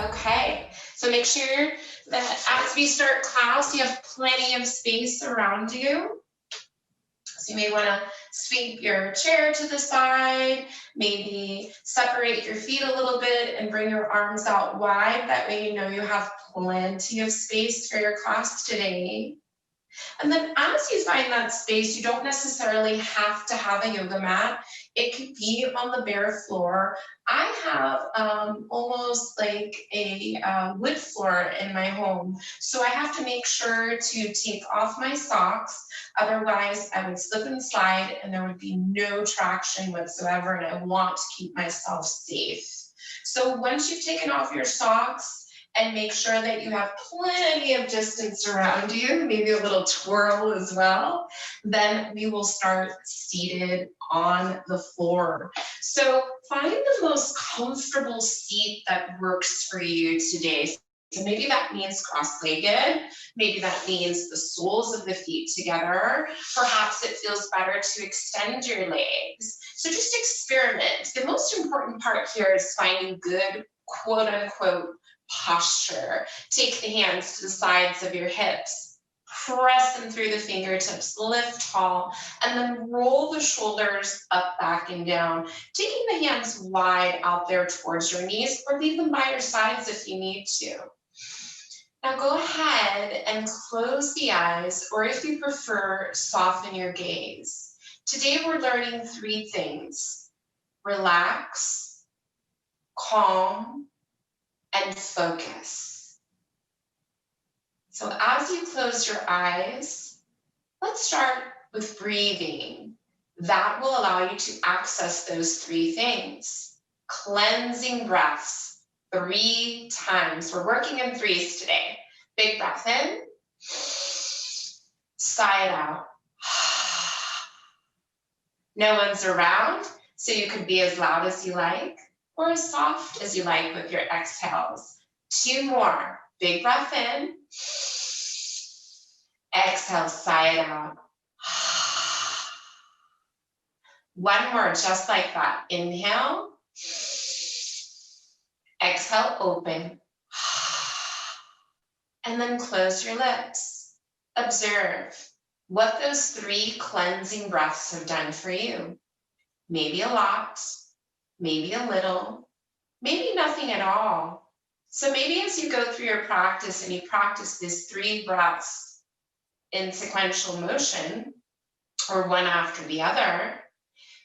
Okay, so make sure that as we start class, you have plenty of space around you. So you may want to sweep your chair to the side, maybe separate your feet a little bit and bring your arms out wide. That way you know you have plenty of space for your class today. And then as you find that space, you don't necessarily have to have a yoga mat. It could be on the bare floor. I have almost like a wood floor in my home. So I have to make sure to take off my socks. Otherwise, I would slip and slide and there would be no traction whatsoever. And I want to keep myself safe. So once you've taken off your socks, and make sure that you have plenty of distance around you, maybe a little twirl as well, then we will start seated on the floor. So find the most comfortable seat that works for you today. So maybe that means cross-legged, maybe that means the soles of the feet together. Perhaps it feels better to extend your legs. So just experiment. The most important part here is finding good, quote unquote, posture. Take the hands to the sides of your hips, press them through the fingertips, lift tall, and then roll the shoulders up, back, and down, taking the hands wide out there towards your knees, or leave them by your sides if you need to. Now go ahead and close the eyes, or if you prefer, soften your gaze. Today we're learning 3 things: relax, calm, and focus. So as you close your eyes, let's start with breathing. That will allow you to access those 3 things. Cleansing breaths 3 times. We're working in 3s today. Big breath in, sigh it out. No one's around, so you could be as loud as you like, or as soft as you like with your exhales. 2 more. Big breath in. Exhale, sigh it out. 1 more, just like that. Inhale. Exhale, open. And then close your lips. Observe what those 3 cleansing breaths have done for you. Maybe a lot. Maybe a little, maybe nothing at all. So maybe as you go through your practice and you practice these 3 breaths in sequential motion, or one after the other,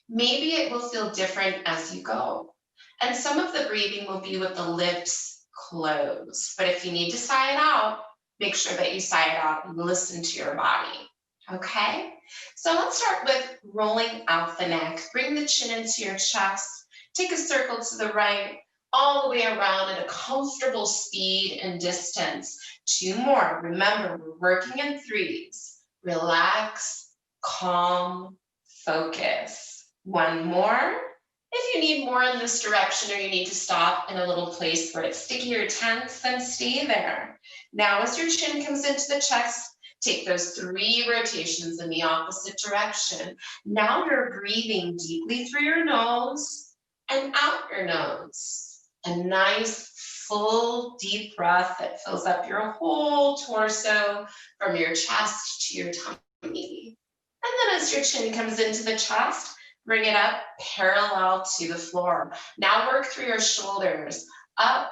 maybe it will feel different as you go. And some of the breathing will be with the lips closed. But if you need to sigh it out, make sure that you sigh it out and listen to your body. Okay? So let's start with rolling out the neck. Bring the chin into your chest. Take a circle to the right, all the way around at a comfortable speed and distance. 2 more. Remember, we're working in 3s. Relax, calm, focus. 1 more. If you need more in this direction or you need to stop in a little place where it's sticky or tense, then stay there. Now as your chin comes into the chest, take those 3 rotations in the opposite direction. Now you're breathing deeply through your nose and out your nose. A nice, full, deep breath that fills up your whole torso from your chest to your tummy. And then as your chin comes into the chest, bring it up parallel to the floor. Now work through your shoulders, up,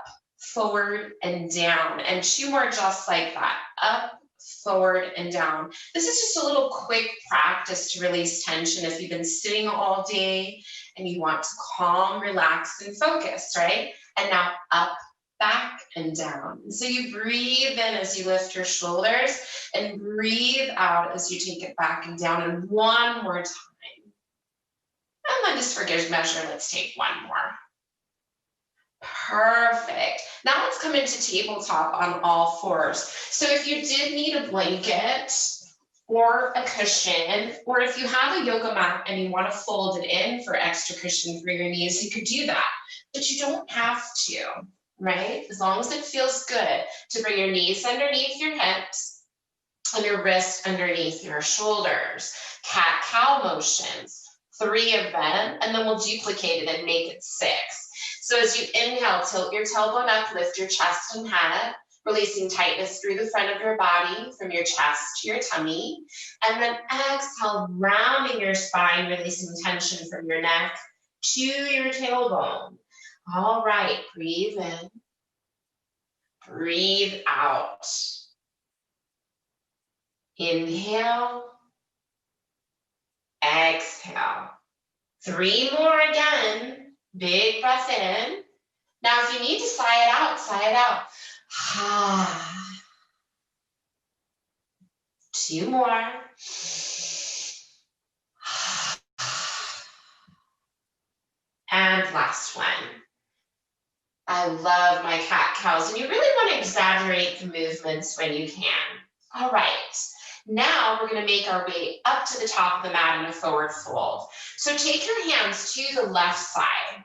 forward, and down. And 2 more just like that, up, forward, and down. This is just a little quick practice to release tension if you've been sitting all day and you want to calm, relax, and focus, right? And now up, back, and down. And so you breathe in as you lift your shoulders and breathe out as you take it back and down. And 1 more time. And then just for good measure, let's take 1 more. Perfect. Now let's come into tabletop on all 4s. So if you did need a blanket or a cushion, or if you have a yoga mat and you want to fold it in for extra cushion for your knees, you could do that. But you don't have to, right? As long as it feels good to bring your knees underneath your hips and your wrists underneath your shoulders. Cat-cow motions, 3 of them, and then we'll duplicate it and make it 6. So as you inhale, tilt your tailbone up, lift your chest and head, releasing tightness through the front of your body, from your chest to your tummy. And then exhale, rounding your spine, releasing tension from your neck to your tailbone. All right, breathe in, breathe out. Inhale, exhale. 3 more again. Big breath in. Now, if you need to sigh it out, sigh it out. 2 more. And last one. I love my cat-cows, and you really want to exaggerate the movements when you can. All right. Now we're going to make our way up to the top of the mat in a forward fold. So take your hands to the left side.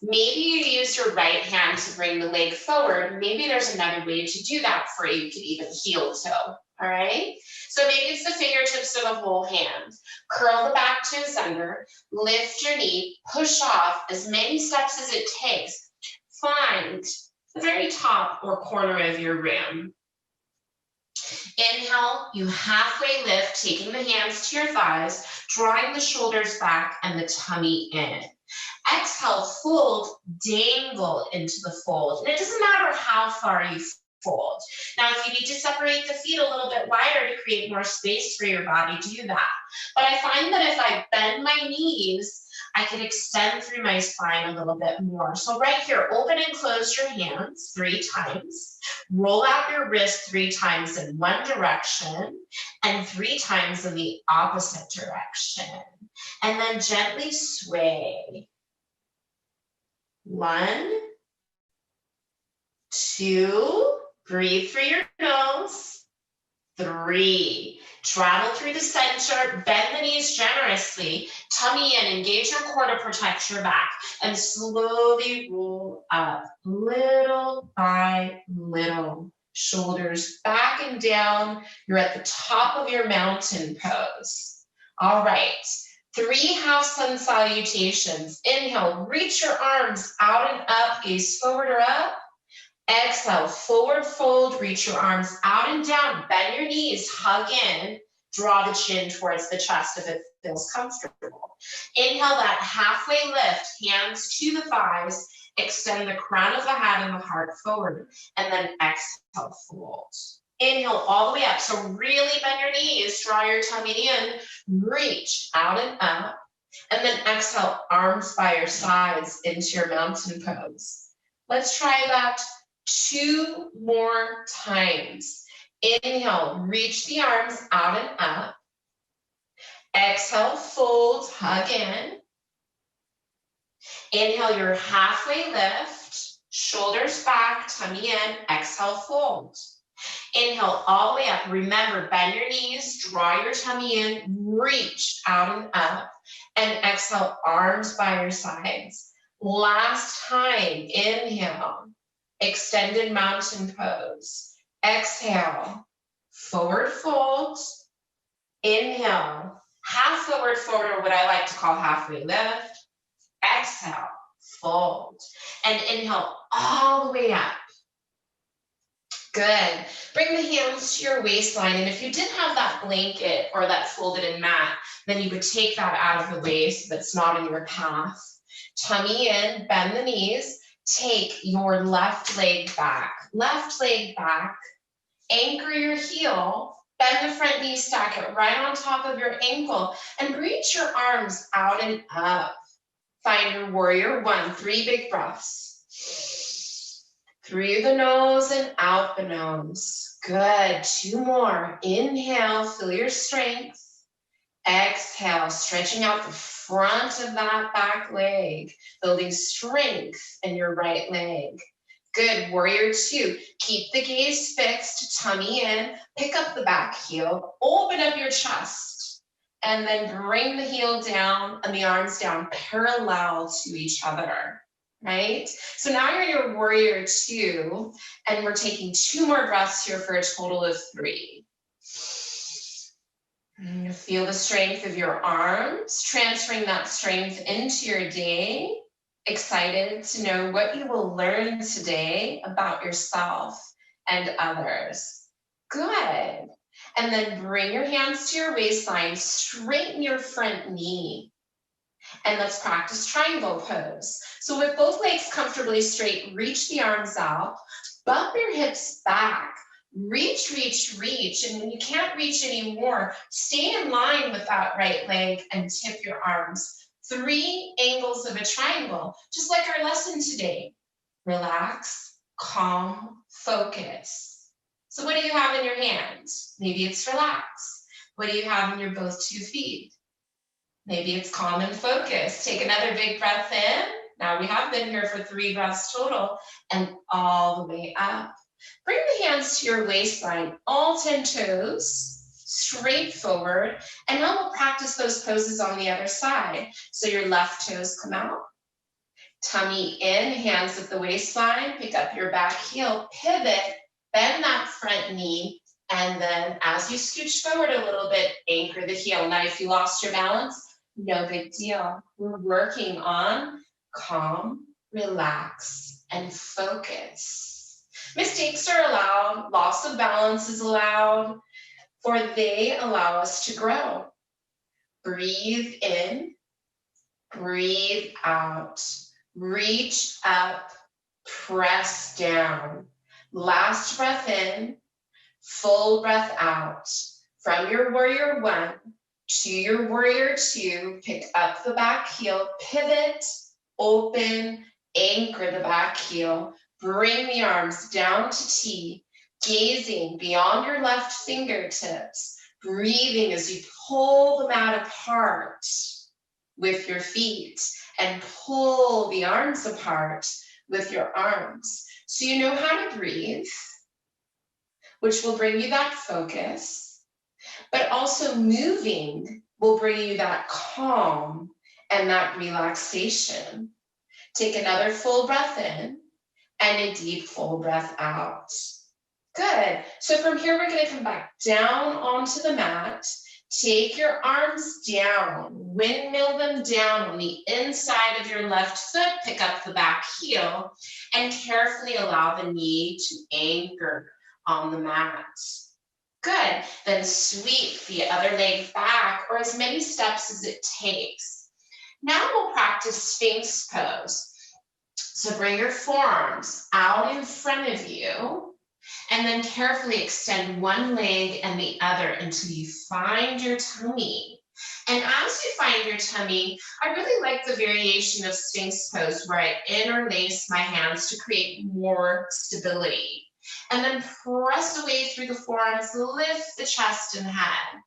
Maybe you use your right hand to bring the leg forward. Maybe there's another way to do that for you. You could even heel toe, all right? So maybe it's the fingertips or the whole hand. Curl the back toes under, lift your knee, push off as many steps as it takes. Find the very top or corner of your room. Inhale, you halfway lift, taking the hands to your thighs, drawing the shoulders back and the tummy in. Exhale, fold, dangle into the fold. And it doesn't matter how far you fold. Now, if you need to separate the feet a little bit wider to create more space for your body, do that. But I find that if I bend my knees, I can extend through my spine a little bit more. So right here, open and close your hands 3 times. Roll out your wrist 3 times in one direction and 3 times in the opposite direction. And then gently sway. 1, 2, breathe through your nose. 3, travel through the center, bend the knees generously, tummy in, engage your core to protect your back, and slowly roll up, little by little. Shoulders back and down. You're at the top of your mountain pose. All right. 3 half sun salutations. Inhale, reach your arms out and up, gaze forward or up. Exhale, forward fold, reach your arms out and down, bend your knees, hug in, draw the chin towards the chest if it feels comfortable. Inhale that halfway lift, hands to the thighs, extend the crown of the head and the heart forward, and then exhale, fold. Inhale all the way up, so really bend your knees, draw your tummy in, reach out and up, and then exhale, arms by your sides into your mountain pose. Let's try that 2 more times. Inhale, reach the arms out and up. Exhale, fold, hug in. Inhale your halfway lift, shoulders back, tummy in, exhale, fold. Inhale all the way up. Remember, bend your knees, draw your tummy in, reach out and up, and exhale, arms by your sides. Last time, inhale. Extended mountain pose. Exhale, forward fold. Inhale, half forward fold, or what I like to call halfway lift. Exhale, fold. And inhale all the way up. Good. Bring the hands to your waistline. And if you did have that blanket or that folded in mat, then you would take that out of the way so that's not in your path. Tummy in, bend the knees. Take your left leg back, anchor your heel, bend the front knee, stack it right on top of your ankle, and reach your arms out and up. Find your warrior 1, 3 big breaths. Through the nose and out the nose. Good, 2 more. Inhale, feel your strength. Exhale, stretching out the front of that back leg, building strength in your right leg. Good, warrior 2. Keep the gaze fixed, tummy in, pick up the back heel, open up your chest, and then bring the heel down and the arms down parallel to each other, right? So now you're in your warrior 2, and we're taking 2 more breaths here for a total of 3. And feel the strength of your arms, transferring that strength into your day. Excited to know what you will learn today about yourself and others? Good. And then bring your hands to your waistline, straighten your front knee, and let's practice triangle pose. So with both legs comfortably straight, reach the arms out, bump your hips back, reach, reach, reach. And when you can't reach anymore, stay in line with that right leg and tip your arms. 3 angles of a triangle, just like our lesson today. Relax, calm, focus. So what do you have in your hands? Maybe it's relax. What do you have in your both 2 feet? Maybe it's calm and focus. Take another big breath in. Now we have been here for 3 breaths total, and all the way up. Bring the hands to your waistline, all 10 toes, straight forward. And now we'll practice those poses on the other side. So your left toes come out, tummy in, hands at the waistline, pick up your back heel, pivot, bend that front knee, and then as you scooch forward a little bit, anchor the heel. Now, if you lost your balance, no big deal. We're working on calm, relax, and focus. Mistakes are allowed, loss of balance is allowed, for they allow us to grow. Breathe in, breathe out, reach up, press down. Last breath in, full breath out. From your warrior 1 to your warrior 2, pick up the back heel, pivot, open, anchor the back heel, bring the arms down to T, gazing beyond your left fingertips, breathing as you pull the mat apart with your feet and pull the arms apart with your arms. So you know how to breathe, which will bring you that focus, but also moving will bring you that calm and that relaxation. Take another full breath in and a deep full breath out. Good. So from here, we're going to come back down onto the mat. Take your arms down, windmill them down on the inside of your left foot, pick up the back heel, and carefully allow the knee to anchor on the mat. Good. Then sweep the other leg back, or as many steps as it takes. Now we'll practice Sphinx pose. So bring your forearms out in front of you, and then carefully extend one leg and the other until you find your tummy. And as you find your tummy, I really like the variation of Sphinx pose where I interlace my hands to create more stability. And then press away through the forearms, lift the chest and head.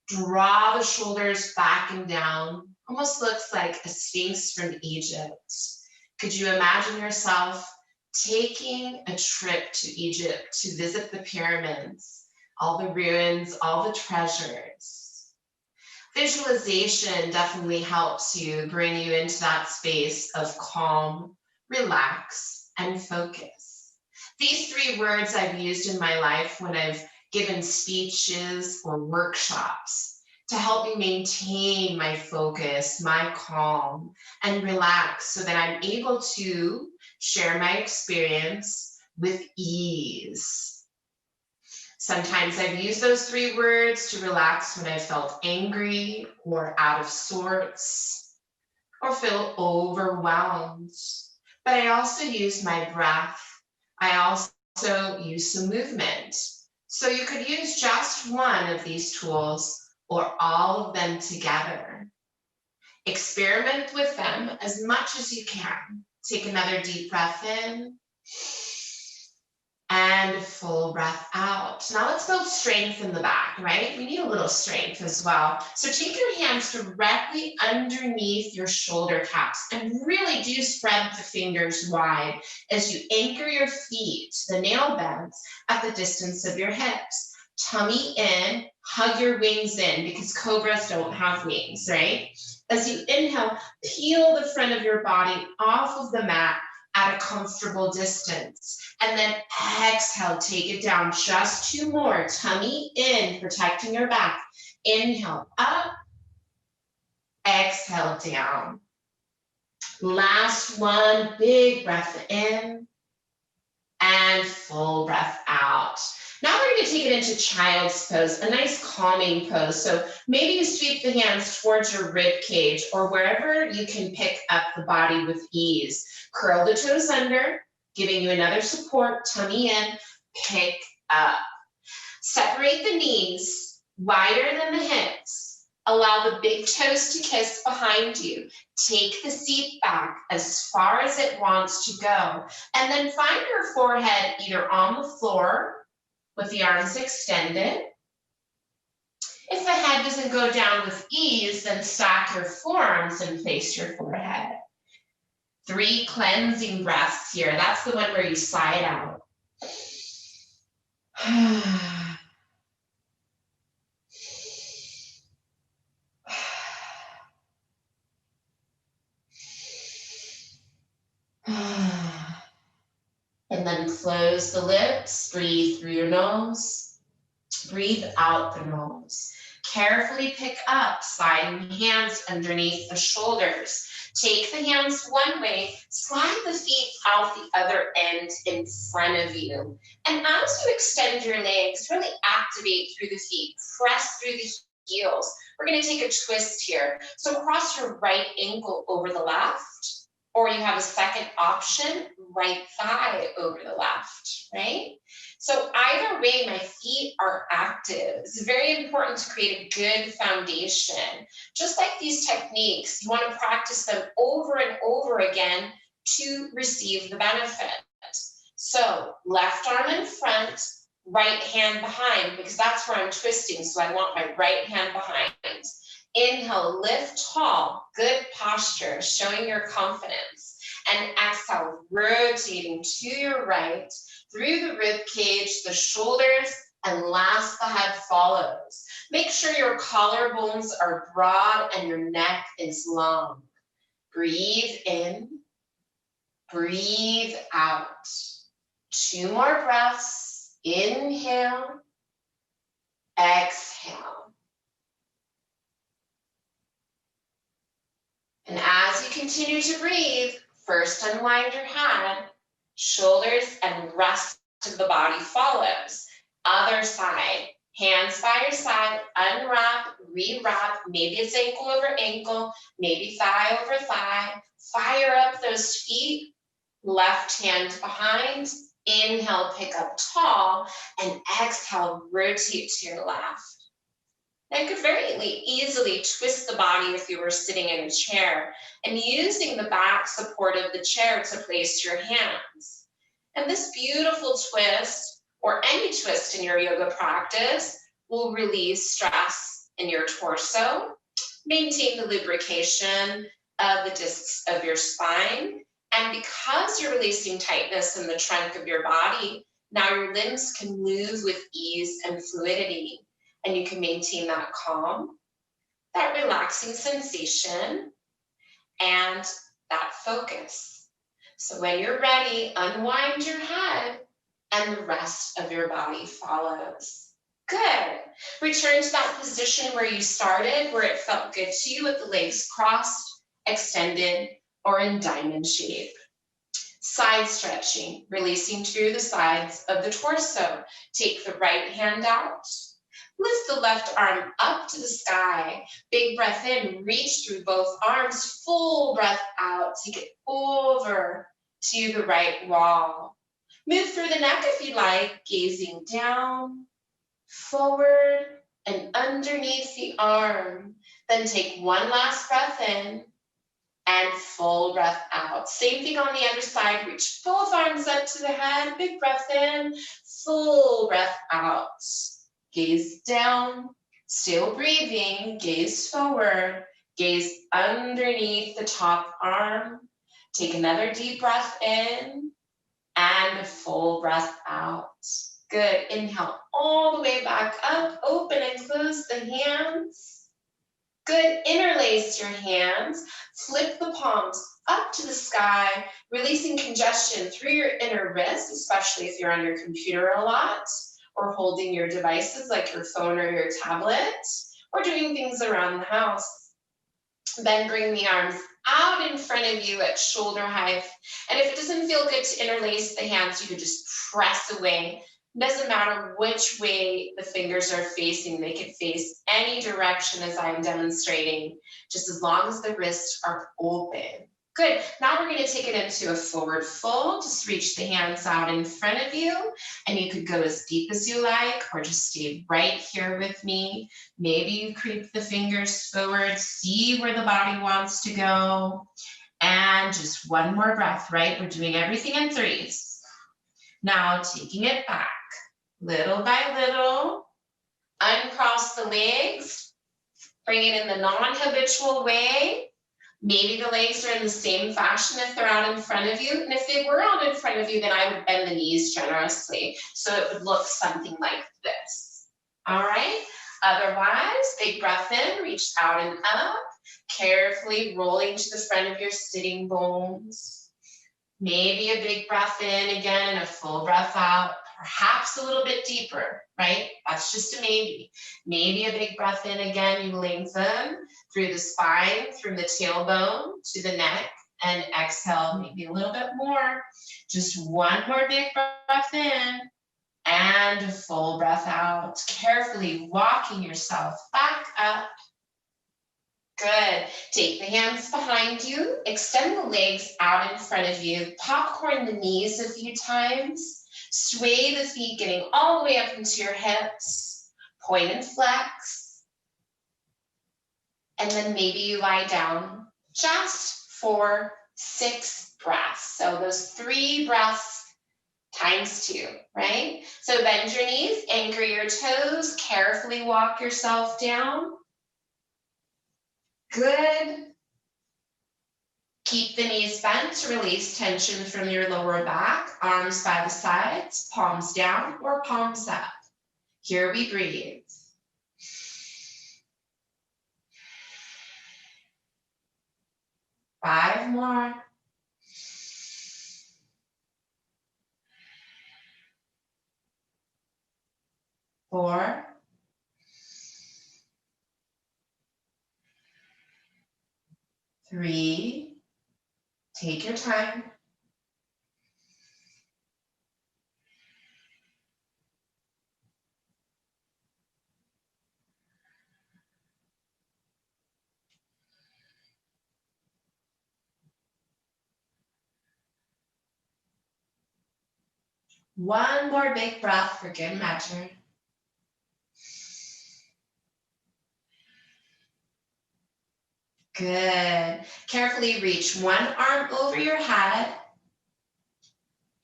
Draw the shoulders back and down. Almost looks like a Sphinx from Egypt. Could you imagine yourself taking a trip to Egypt to visit the pyramids, all the ruins, all the treasures? Visualization definitely helps you, bring you into that space of calm, relax, and focus. These 3 words I've used in my life when I've given speeches or workshops to help me maintain my focus, my calm, and relax so that I'm able to share my experience with ease. Sometimes I've used those 3 words to relax when I felt angry or out of sorts or feel overwhelmed. But I also use my breath. I also use some movement. So you could use just one of these tools or all of them together. Experiment with them as much as you can. Take another deep breath in and a full breath out. Now let's build strength in the back, right? We need a little strength as well. So take your hands directly underneath your shoulder caps and really do spread the fingers wide as you anchor your feet, the nail beds, at the distance of your hips. Tummy in, hug your wings in because cobras don't have wings, right? As you inhale, peel the front of your body off of the mat at a comfortable distance. And then exhale, take it down. Just 2 more. Tummy in, protecting your back. Inhale up, exhale down. Last one, big breath in and full breath out. Now we're going to take it into child's pose, a nice calming pose. So maybe you sweep the hands towards your rib cage or wherever you can pick up the body with ease. Curl the toes under, giving you another support, tummy in, pick up. Separate the knees wider than the hips. Allow the big toes to kiss behind you. Take the seat back as far as it wants to go. And then find your forehead either on the floor with the arms extended. If the head doesn't go down with ease, then stack your forearms and face your forehead. 3 cleansing breaths here. That's the one where you sigh it out. And then close the lips, breathe through your nose, breathe out the nose. Carefully pick up, sliding hands underneath the shoulders. Take the hands one way, slide the feet out the other end in front of you. And as you extend your legs, really activate through the feet, press through the heels. We're going to take a twist here. So cross your right ankle over the left, or you have a second option, right thigh over the left, right? So either way, my feet are active. It's very important to create a good foundation. Just like these techniques, you want to practice them over and over again to receive the benefit. So left arm in front, right hand behind, because that's where I'm twisting. So I want my right hand behind. Inhale, lift tall, good posture, showing your confidence. And exhale, rotating to your right, through the rib cage, the shoulders, and last the head follows. Make sure your collarbones are broad and your neck is long. Breathe in, breathe out. 2 more breaths. Inhale, exhale. And as you continue to breathe, first unwind your head, shoulders, and rest of the body follows. Other side, hands by your side, unwrap, rewrap, maybe it's ankle over ankle, maybe thigh over thigh. Fire up those feet, left hand behind. Inhale, pick up tall, and exhale, rotate to your left. Now you could very easily twist the body if you were sitting in a chair and using the back support of the chair to place your hands. And this beautiful twist, or any twist in your yoga practice, will release stress in your torso, maintain the lubrication of the discs of your spine, and because you're releasing tightness in the trunk of your body, now your limbs can move with ease and fluidity. And you can maintain that calm, that relaxing sensation, and that focus. So when you're ready, unwind your head and the rest of your body follows. Good. Return to that position where you started, where it felt good to you with the legs crossed, extended, or in diamond shape. Side stretching, releasing through the sides of the torso. Take the right hand out. Lift the left arm up to the sky. Big breath in, reach through both arms. Full breath out. Take it over to the right wall. Move through the neck if you like, gazing down, forward, and underneath the arm. Then take one last breath in and full breath out. Same thing on the other side. Reach both arms up to the head. Big breath in, full breath out. Gaze down, still breathing, gaze forward, gaze underneath the top arm. Take another deep breath in and a full breath out. Good, inhale all the way back up, open and close the hands. Good, interlace your hands, flip the palms up to the sky, releasing congestion through your inner wrist, especially if you're on your computer a lot, or holding your devices like your phone or your tablet, or doing things around the house. Then bring the arms out in front of you at shoulder height. And if it doesn't feel good to interlace the hands, you could just press away. It doesn't matter which way the fingers are facing. They could face any direction as I'm demonstrating, just as long as the wrists are open. Good. Now we're going to take it into a forward fold. Just reach the hands out in front of you, and you could go as deep as you like, or just stay right here with me. Maybe you creep the fingers forward, see where the body wants to go. And just one more breath, right? We're doing everything in threes. Now taking it back, little by little. Uncross the legs. Bring it in the non-habitual way. Maybe the legs are in the same fashion if they're out in front of you. And if they were out in front of you, then I would bend the knees generously. So it would look something like this. All right. Otherwise, big breath in, reach out and up, carefully rolling to the front of your sitting bones. Maybe a big breath in again and a full breath out, perhaps a little bit deeper, right? That's just a maybe. Maybe a big breath in again, you lengthen through the spine, from the tailbone to the neck, and exhale maybe a little bit more. Just one more big breath in and a full breath out. Carefully walking yourself back up. Good. Take the hands behind you, extend the legs out in front of you, popcorn the knees a few times, sway the feet getting all the way up into your hips, point and flex, and then maybe you lie down just for 6 breaths. So those 3 breaths times 2, right? So bend your knees, anchor your toes, carefully walk yourself down. Good. Keep the knees bent to release tension from your lower back, arms by the sides, palms down or palms up. Here we breathe. Five more. 4. 3. Take your time. 1 more big breath for good measure. Good. Carefully reach one arm over your head.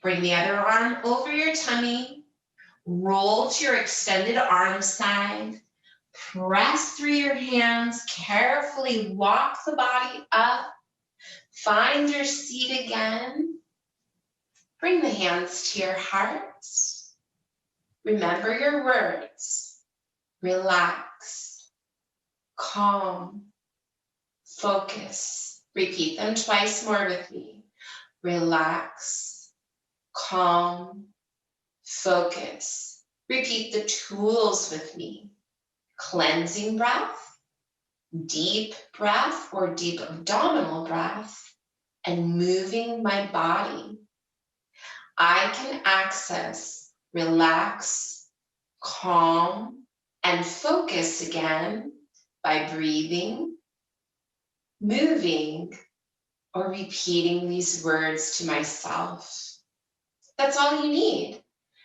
Bring the other arm over your tummy. Roll to your extended arm side. Press through your hands. Carefully walk the body up. Find your seat again. Bring the hands to your hearts. Remember your words. Relax. Calm. Focus. Repeat them twice more with me. Relax, calm, focus. Repeat the tools with me. Cleansing breath, deep breath or deep abdominal breath, and moving my body. I can access, relax, calm, and focus again by breathing, moving, or repeating these words to myself. That's all you need.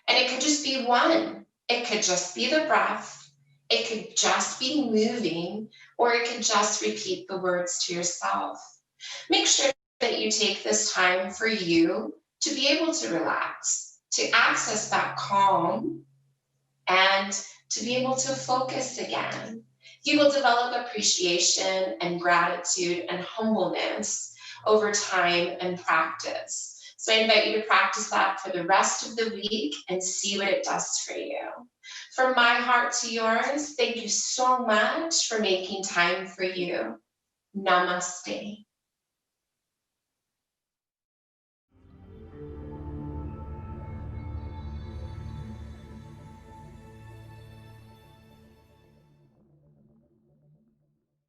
And it could just be one. It could just be the breath. It could just be moving, or it could just repeat the words to yourself. Make sure that you take this time for you to be able to relax, to access that calm, and to be able to focus again. You will develop appreciation and gratitude and humbleness over time and practice. So I invite you to practice that for the rest of the week and see what it does for you. From my heart to yours, thank you so much for making time for you. Namaste.